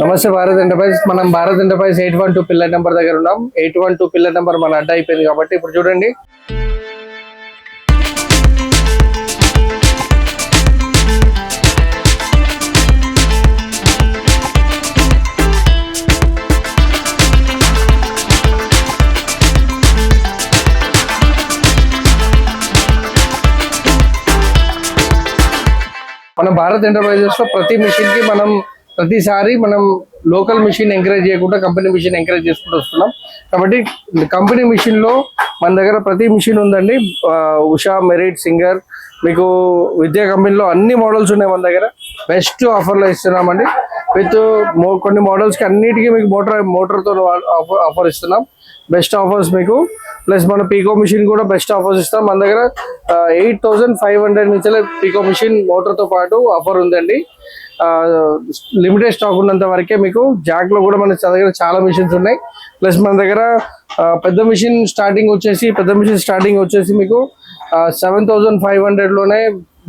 నమస్తే భారత్ ఎంటర్ప్రైజ్. మనం Bharat enterprise 812 pillar number దగ్గర ఉన్నాం. 812 పిల్లర్ నెంబర్ మన అడ్డా అయిపోయింది కాబట్టి ఇప్పుడు చూడండి. మన భారత్ ఎంటర్ప్రైజెస్ లో ప్రతి మిషన్ కి ప్రతిసారి మనం లోకల్ మిషన్ ఎంకరేజ్ చేయకుండా కంపెనీ మిషన్ ఎంకరేజ్ చేసుకుంటూ వస్తున్నాం. కాబట్టి కంపెనీ మిషన్ లో మన దగ్గర ప్రతి మిషన్ ఉందండి. ఉషా, మెరిట్, సింగర్, మీకు విద్యా కంపెనీలో అన్ని మోడల్స్ ఉన్నాయి. మన దగ్గర బెస్ట్ ఆఫర్లో ఇస్తున్నామండి. విత్ కొన్ని మోడల్స్కి అన్నిటికీ మీకు మోటార్తో ఆఫర్ ఇస్తున్నాం. బెస్ట్ ఆఫర్స్ మీకు. ప్లస్ మన పీకో మిషన్ కూడా బెస్ట్ ఆఫర్స్ ఇస్తాం. మన దగ్గర 8500 నుంచి పీకో మిషన్ మోటార్తో పాటు ఆఫర్ ఉందండి. లిమిటెడ్ స్టాక్ ఉన్నంత వరకే మీకు. జాక్ లో కూడా మన దగ్గర చాలా మిషన్స్ ఉన్నాయి. ప్లస్ మన దగ్గర పెద్ద మిషన్ స్టార్టింగ్ వచ్చేసి మీకు 7500 లోనే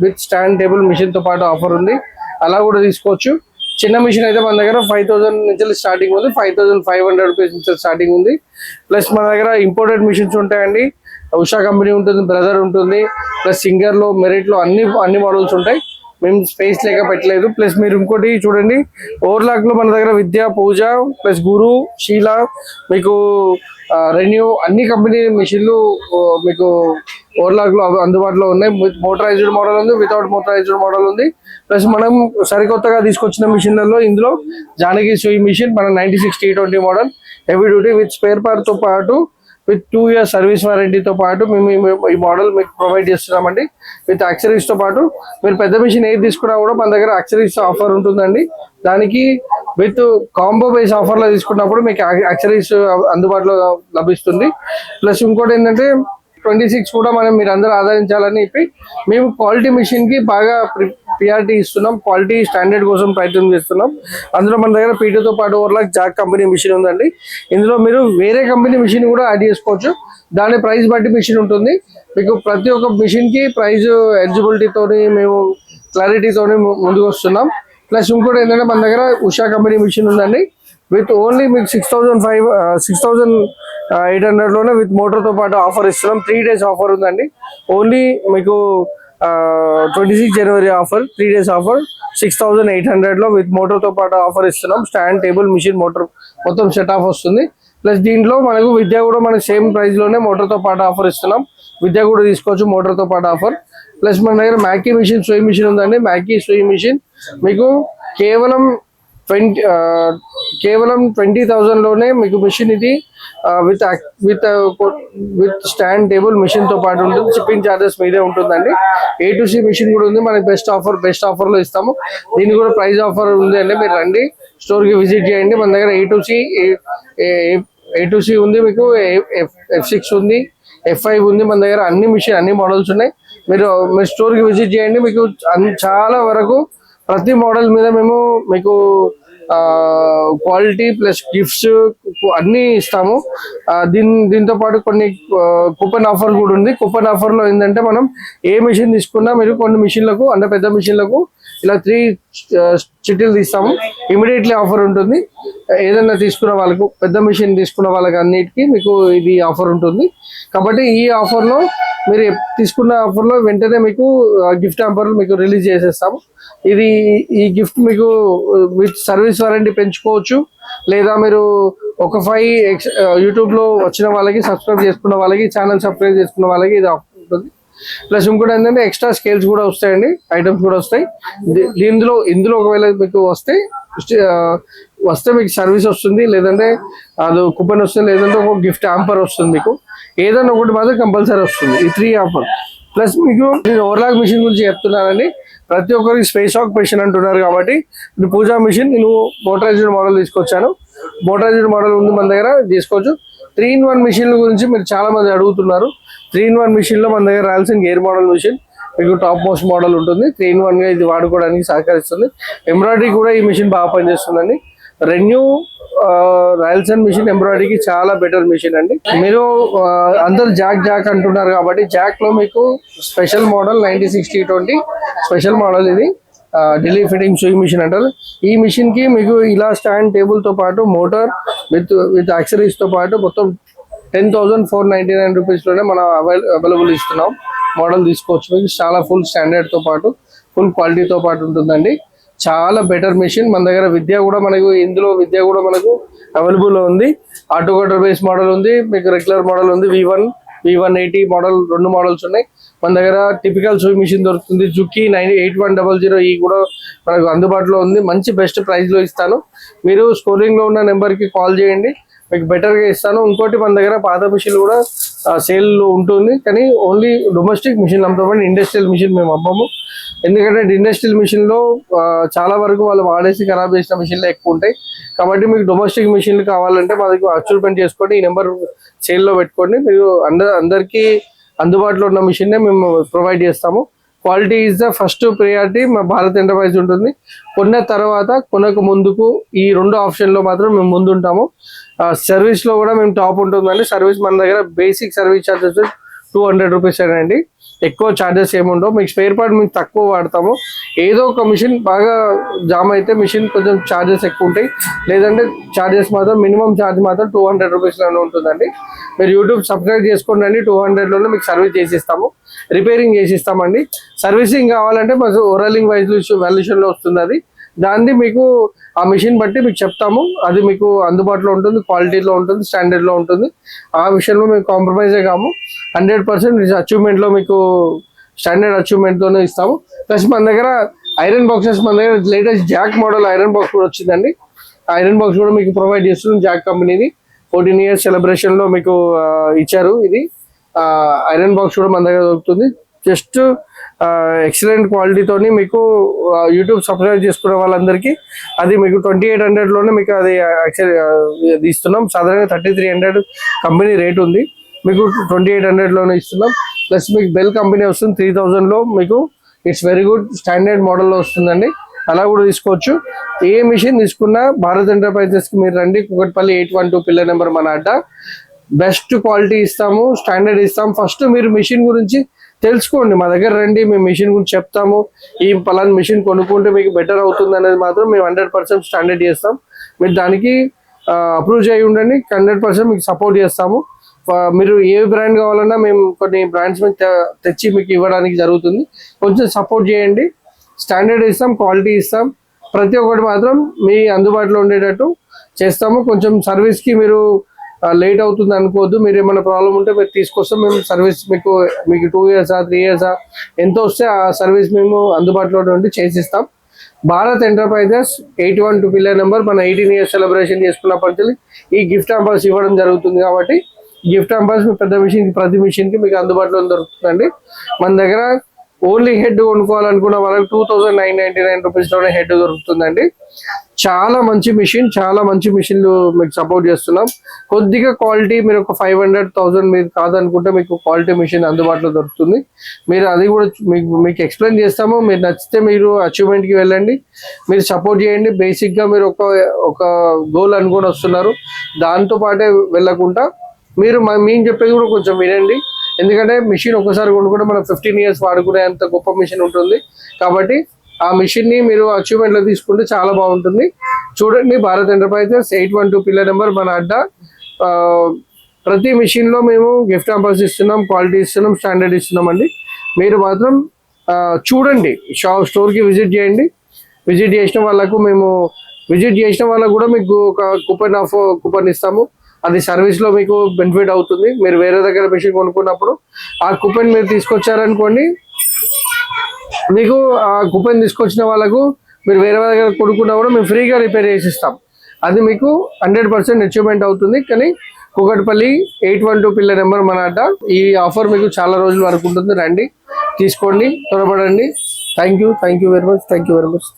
విత్ స్టాండ్ టేబుల్ మిషన్ తో పాటు ఆఫర్ ఉంది. అలా కూడా తీసుకోవచ్చు. చిన్న మిషన్ అయితే మన దగ్గర 5000 నుంచి స్టార్టింగ్ ఉంది. 5500 రూపీస్ నుంచి స్టార్టింగ్ ఉంది. ప్లస్ మన దగ్గర ఇంపోర్టెడ్ మిషన్స్ ఉంటాయండి. ఉషా కంపెనీ ఉంటుంది, బ్రదర్ ఉంటుంది, ప్లస్ సింగర్ లో, మెరిట్ లో అన్ని మోడల్స్ ఉంటాయి. మేము స్పేస్ లేక పెట్టలేదు. ప్లస్ మీరు ఇంకోటి చూడండి, ఓవర్లాక్ లో మన దగ్గర విద్య, పూజ, ప్లస్ గురు, షీలా, మీకు రెన్యూ అన్ని కంపెనీ మిషన్లు మీకు ఓవర్లాక్ లో అందుబాటులో ఉన్నాయి. మోటరైజ్డ్ మోడల్ ఉంది, వితౌట్ మోటరైజ్డ్ మోడల్ ఉంది. ప్లస్ మనం సరికొత్తగా తీసుకొచ్చిన మిషన్లలో ఇందులో జానకి సూయి మిషన్ మన 96 T20 model heavy duty with spare part తో పాటు విత్ 2 years సర్వీస్ వారంటీతో పాటు మేము ఈ మోడల్ మీకు ప్రొవైడ్ చేస్తున్నామండి. విత్ యాక్సరీస్ తో పాటు మీరు పెద్ద మిషన్ ఏది తీసుకున్నా కూడా మన దగ్గర యాక్సరీస్ ఆఫర్ ఉంటుందండి. దానికి విత్ కాంబో బేస్ ఆఫర్లో తీసుకున్నప్పుడు మీకు యాక్సరీస్ అందుబాటులో లభిస్తుంది. ప్లస్ ఇంకోటి ఏంటంటే 26 కూడా మీరు అందరూ ఆదరించాలని చెప్పి మేము క్వాలిటీ మిషన్ కి బాగా ప్రియారిటీ ఇస్తున్నాం. క్వాలిటీ స్టాండర్డ్ కోసం ప్రయత్నం చేస్తున్నాం. అందులో మన దగ్గర పీటీతో పాటు ఓవర్లాక్ జాక్ కంపెనీ మిషన్ ఉందండి. ఇందులో మీరు వేరే కంపెనీ మిషన్ కూడా యాడ్ చేసుకోవచ్చు. దాని ప్రైస్ బట్టి మిషన్ ఉంటుంది. మీకు ప్రతి ఒక్క మిషన్ కి ప్రైస్ ఎలిజిబిలిటీతోని మేము క్లారిటీతోని ముందుకు వస్తున్నాం. ప్లస్ ఇంకోటి ఏంటంటే మన దగ్గర ఉషా కంపెనీ మిషన్ ఉందండి. విత్ ఓన్లీ మీకు 6800 లోనే విత్ మోటార్ తో పాటు ఆఫర్ ఇస్తున్నాం. 3 days ఆఫర్ ఉందండి. ఓన్లీ మీకు 26 January ఆఫర్, 3 days ఆఫర్ 6800 లో విత్ మోటార్ తో పాటు ఆఫర్ ఇస్తున్నాం. స్టాండ్, టేబుల్, మిషన్, మోటార్ మొత్తం సెట్ ఆఫ్ వస్తుంది. ప్లస్ దీంట్లో మనకు విద్య కూడా మనకు సేమ్ ప్రైస్ లోనే మోటార్ తో పాటు ఆఫర్ ఇస్తున్నాం. విద్య కూడా తీసుకోవచ్చు మోటార్ తో పాటు ఆఫర్. ప్లస్ మన దగ్గర మ్యాకీ మిషన్, సూయి మిషన్ ఉందండి. మ్యాకీ సూయి మిషన్ మీకు కేవలం 20,000 లోనే మీకు మిషన్ ఇది విత్ స్టాండ్ టేబుల్ మిషన్ తో పాటు ఉంటుంది. షిప్పింగ్ ఛార్జెస్ మీదే ఉంటుందండి. A2C మిషన్ కూడా ఉంది. మనకి బెస్ట్ ఆఫర్ లో ఇస్తాము. దీనికి కూడా ప్రైస్ ఆఫర్ ఉంది అండి. మీరు రండి, స్టోర్ కి విజిట్ చేయండి. మన దగ్గర A2C ఉంది, మీకు F6 ఉంది, F5 ఉంది. మన దగ్గర అన్ని మోడల్స్ ఉన్నాయి. మీరు స్టోర్ కి విజిట్ చేయండి. మీకు చాలా వరకు ప్రతి మోడల్ మీద మేము మీకు క్వాలిటీ ప్లస్ గిఫ్ట్స్ అన్ని ఇస్తాము. దీంతో పాటు కొన్ని కూపన్ ఆఫర్ కూడా ఉంది. కూపన్ ఆఫర్ లో ఏంటంటే మనం ఏ మిషన్ తీసుకున్నా మీరు కొన్ని మిషన్లకు అంటే పెద్ద మిషన్లకు ఇలా 3 చిట్టీలు తీస్తాము. ఇమీడియట్లీ ఆఫర్ ఉంటుంది. ఏదైనా తీసుకున్న వాళ్ళకు, పెద్ద మిషన్ తీసుకున్న వాళ్ళకి అన్నిటికీ మీకు ఇది ఆఫర్ ఉంటుంది. కాబట్టి ఈ ఆఫర్లో మీరు తీసుకున్న ఆఫర్లో వెంటనే మీకు గిఫ్ట్ ఆఫర్ మీకు రిలీజ్ చేసేస్తాము. ఈ గిఫ్ట్ మీకు విత్ సర్వీస్ వారంటీ పెంచుకోవచ్చు. లేదా మీరు ఒక 5 యూట్యూబ్ లో వచ్చిన వాళ్ళకి, సబ్స్క్రైబ్ చేసుకున్న వాళ్ళకి, ఛానల్ సబ్స్క్రైబ్ చేసుకున్న వాళ్ళకి ఇది ఆఫర్ ఉంటుంది. ప్లస్ ఇంకోటి ఏంటంటే ఎక్స్ట్రా స్కేల్స్ కూడా వస్తాయండి, ఐటమ్స్ కూడా వస్తాయి. ఇందులో ఒకవేళ మీకు వస్తే మీకు సర్వీస్ వస్తుంది, లేదంటే అది కూపన్ వస్తుంది, లేదంటే ఒక గిఫ్ట్ ఆంపర్ వస్తుంది. మీకు ఏదైనా ఒకటి మాత్రం కంపల్సరీ వస్తుంది. ఈ 3 ఆఫర్. ప్లస్ మీకు నేను ఓవర్లాక్ మిషన్ గురించి చెప్తున్నానండి. ప్రతి ఒక్కరికి స్పేస్ ఆక్ మిషన్ అంటున్నారు కాబట్టి పూజా మిషన్ నేను మోటరైజ్డ్ మోడల్ తీసుకొచ్చాను. మోటరైజ్డ్ మోడల్ ఉంది మన దగ్గర, తీసుకోవచ్చు. 3-in-1 మిషన్ల గురించి మీరు చాలా మంది అడుగుతున్నారు. 3-in-1 మిషన్ లో మన దగ్గర రాయల్సన్ గేర్ మోడల్ మిషన్ మీకు టాప్ మోస్ట్ మోడల్ ఉంటుంది. 3-in-1 గా ఇది వాడుకోవడానికి సహకరిస్తుంది. ఎంబ్రాయిడరీ కూడా ఈ మిషన్ బాగా పనిచేస్తుందండి. రెన్యూ రాయల్సన్ మిషన్ ఎంబ్రాయిడరీకి చాలా బెటర్ మిషన్ అండి. మీరు అందరు జాక్ అంటున్నారు కాబట్టి జాక్ లో మీకు special model 96 T20 special model ఇది. ఢిల్లీ ఫిట్టింగ్ సూయింగ్ మిషన్ అంటారు. ఈ మిషన్ కి మీకు ఇలా స్టాండ్ టేబుల్ తో పాటు మోటార్ విత్ యాక్సరీస్ తో పాటు మొత్తం 10,499 రూపీస్ లోనే మనం అవైలబుల్ ఇస్తున్నాం. మోడల్ తీసుకోవచ్చు. మీకు చాలా ఫుల్ స్టాండర్డ్ తో పాటు ఫుల్ క్వాలిటీతో పాటు ఉంటుందండి. చాలా బెటర్ మిషన్. మన దగ్గర విద్య కూడా మనకు అవైలబుల్ ఉంది. ఆటో కటర్ బేస్ మోడల్ ఉంది, మీకు రెగ్యులర్ మోడల్ ఉంది. V180 మోడల్ 2 మోడల్స్ ఉన్నాయి. మన దగ్గర టిపికల్ సూయింగ్ మిషన్ దొరుకుతుంది. జుకీ 8100 కూడా మనకు అందుబాటులో ఉంది. మంచి బెస్ట్ ప్రైస్ లో ఇస్తాను. మీరు స్క్రోలింగ్ లో ఉన్న నెంబర్ కి కాల్ చేయండి, మీకు బెటర్ గా ఇస్తాను. ఇంకోటి మన దగ్గర పాత మిషన్ కూడా సేల్ ఉంటుంది, కానీ ఓన్లీ డొమెస్టిక్ మిషన్ అమ్ముతామండి. ఇండస్ట్రియల్ మిషన్ మేము అమ్మము. ఎందుకంటే ఇండస్ట్రియల్ మిషన్ లో చాలా వరకు వాళ్ళు వాడేసి ఖరాబ్ చేసిన మిషన్లు ఎక్కువ ఉంటాయి. కాబట్టి మీకు డొమెస్టిక్ మిషన్లు కావాలంటే మా దగ్గర అచీవ్మెంట్ చేసుకోండి. ఈ నెంబర్ సేల్ లో పెట్టుకోండి. మీరు అందరికీ అందుబాటులో ఉన్న మిషన్ మేము ప్రొవైడ్ చేస్తాము. Quality is the first priority. మా భారత్ ఎంటర్ప్రైజ్ ఉంటుంది. కొన్న తర్వాత కొనక ముందుకు ఈ 2 ఆప్షన్ లో మాత్రం మేము ముందు ఉంటాము. సర్వీస్ లో కూడా మేము టాప్ ఉంటుందండి. సర్వీస్ మన దగ్గర బేసిక్ సర్వీస్ ఛార్జెస్ 200 రూపీస్ అండి. ఎక్కువ ఛార్జెస్ ఏముండవు. మీకు స్పేర్ పార్ట్ మేము తక్కువ వాడతాము. ఏదో ఒక మిషన్ బాగా జామ్ అయితే మిషన్ కొంచెం ఛార్జెస్ ఎక్కువ ఉంటాయి. లేదంటే ఛార్జెస్ మాత్రం మినిమం ఛార్జ్ మాత్రం 200 రూపీస్ లోనే ఉంటుందండి. మీరు యూట్యూబ్ సబ్స్క్రైబ్ చేసుకోండి. 200 లోనే మీకు సర్వీస్ చేసిస్తాము, రిపేరింగ్ చేసిస్తామండి. సర్వీసింగ్ కావాలంటే మాకు ఓరలింగ్ వాల్యూషన్ లో వస్తుంది. అది దాన్ని మీకు ఆ మిషన్ బట్టి మీకు చెప్తాము. అది మీకు అందుబాటులో ఉంటుంది, క్వాలిటీలో ఉంటుంది, స్టాండర్డ్ లో ఉంటుంది. ఆ విషయంలో మేము కాంప్రమైజ్ కాము. 100% అచీవ్మెంట్ లో మీకు స్టాండర్డ్ అచీవ్మెంట్ తోనే ఇస్తాము. ప్లస్ మన దగ్గర ఐరన్ బాక్సెస్, మన దగ్గర latest Jack model iron box కూడా వచ్చిందండి. ఐరన్ బాక్స్ కూడా మీకు ప్రొవైడ్ చేస్తున్నాం. జాక్ కంపెనీది 14 years సెలబ్రేషన్ లో మీకు ఇచ్చారు. ఇది ఐరన్ బాక్స్ కూడా మన దగ్గర దొరుకుతుంది. జస్ట్ ఎక్సలెంట్ క్వాలిటీతోని మీకు యూట్యూబ్ సబ్స్క్రైబ్ చేసుకునే వాళ్ళందరికీ అది మీకు 2800 లోనే మీకు అది ఇస్తున్నాం. సాధారణంగా 3300 కంపెనీ రేట్ ఉంది, మీకు 2800 లోనే ఇస్తున్నాం. ప్లస్ మీకు బెల్ కంపెనీ వస్తుంది 3000 లో. మీకు ఇట్స్ వెరీ గుడ్ స్టాండర్డ్ మోడల్లో వస్తుందండి. అలా కూడా తీసుకోవచ్చు. ఏ మిషన్ తీసుకున్నా భారత్ ఎంటర్ప్రైజెస్ కి మీరు రండి. కుకట్పల్లి 812 పిల్లర్ నెంబర్ మన అడ్డ. బెస్ట్ క్వాలిటీ ఇస్తాము, స్టాండర్డ్ ఇస్తాం. ఫస్ట్ మీరు మిషన్ గురించి తెలుసుకోండి, మా దగ్గర రండి, మేము మిషన్ గురించి చెప్తాము. ఈ పలానా మిషన్ కొనుక్కుంటే మీకు బెటర్ అవుతుంది అనేది మాత్రం మేము 100% స్టాండర్డ్ చేస్తాం. మీరు దానికి అప్రూవ్ చేయి ఉండండి. 100% మీకు సపోర్ట్ చేస్తాము. మీరు ఏ బ్రాండ్ కావాలన్నా మేము కొన్ని బ్రాండ్స్ తెచ్చి మీకు ఇవ్వడానికి జరుగుతుంది. కొంచెం సపోర్ట్ చేయండి. స్టాండర్డ్ ఇస్తాం, క్వాలిటీ ఇస్తాం. ప్రతి ఒక్కటి మాత్రం మీ అందుబాటులో ఉండేటట్టు చేస్తాము. కొంచెం సర్వీస్కి మీరు లేట్ అవుతుంది అనుకోవద్దు. మీరు ఏమైనా ప్రాబ్లం ఉంటే మీరు తీసుకొస్తాం. మేము సర్వీస్ మీకు 2 years 3 years ఎంత వస్తే ఆ సర్వీస్ మేము అందుబాటులో ఉండి చేసిస్తాం. Bharat enterprises 812 pillar number. మన 18 years సెలబ్రేషన్ చేసుకున్నప్పటి నుంచి ఈ గిఫ్ట్ అంబాస్ ఇవ్వడం జరుగుతుంది. కాబట్టి గిఫ్ట్ అంబాస్ పెద్ద మిషన్ ప్రతి మిషన్కి మీకు అందుబాటులో దొరుకుతుందండి. మన దగ్గర ఓన్లీ హెడ్ కొనుక్కోవాలనుకున్న వాళ్ళకి 2999 రూపీస్ లోనే హెడ్ దొరుకుతుందండి. చాలా మంచి మిషన్, చాలా మంచి మిషన్లు మీకు సపోర్ట్ చేస్తున్నాం. కొద్దిగా క్వాలిటీ మీరు ఒక 500,000 మీరు కాదనుకుంటే మీకు క్వాలిటీ మిషన్ అందుబాటులో దొరుకుతుంది. మీరు అది కూడా మీకు ఎక్స్ప్లెయిన్ చేస్తాము. మీరు నచ్చితే మీరు అచీవ్మెంట్కి వెళ్ళండి, మీరు సపోర్ట్ చేయండి. బేసిక్గా మీరు ఒక గోల్ అనుకొని వస్తున్నారు, దాంతో పాటే వెళ్ళకుండా మీరు మేము చెప్పేది కూడా కొంచెం వినండి. ఎందుకంటే మిషన్ ఒకసారి కొనుక్కుంటే మనం 15 years వాడుకునే అంత గొప్ప మిషన్ ఉంటుంది. కాబట్టి ఆ మిషన్ ని మీరు అచీవ్మెంట్ లో తీసుకుంటే చాలా బాగుంటుంది. చూడండి, భారత్ ఎంటర్ప్రైజెస్ 812 పిల్లర్ నెంబర్ మన అడ్డ. ప్రతి మిషన్ లో మేము గిఫ్ట్ అంబాస్ ఇస్తున్నాం, క్వాలిటీ ఇస్తున్నాం, స్టాండర్డ్ ఇస్తున్నాం అండి. మీరు మాత్రం చూడండి, స్టోర్ కి విజిట్ చేయండి. విజిట్ చేసిన వాళ్ళకు కూడా మీకు ఒక కూపన్ ఇస్తాము. అది సర్వీస్ లో మీకు బెనిఫిట్ అవుతుంది. మీరు వేరే దగ్గర మిషన్ కొనుక్కున్నప్పుడు ఆ కూపన్ మీరు తీసుకొచ్చారనుకోండి, మీకు ఆ కూపన్ తీసుకొచ్చిన వాళ్ళకు మీరు వేరే దగ్గర కొనుక్కున్నా కూడా మేము ఫ్రీగా రిపేర్ చేసిస్తాం. అది మీకు 100% అచీవ్మెంట్ అవుతుంది. కానీ కుకట్పల్లి 812 పిల్లర్ నెంబర్ మన అడ్డ. ఈ ఆఫర్ మీకు చాలా రోజుల వరకు ఉంటుంది. రండి, తీసుకోండి, త్వరపడండి. Thank you very much.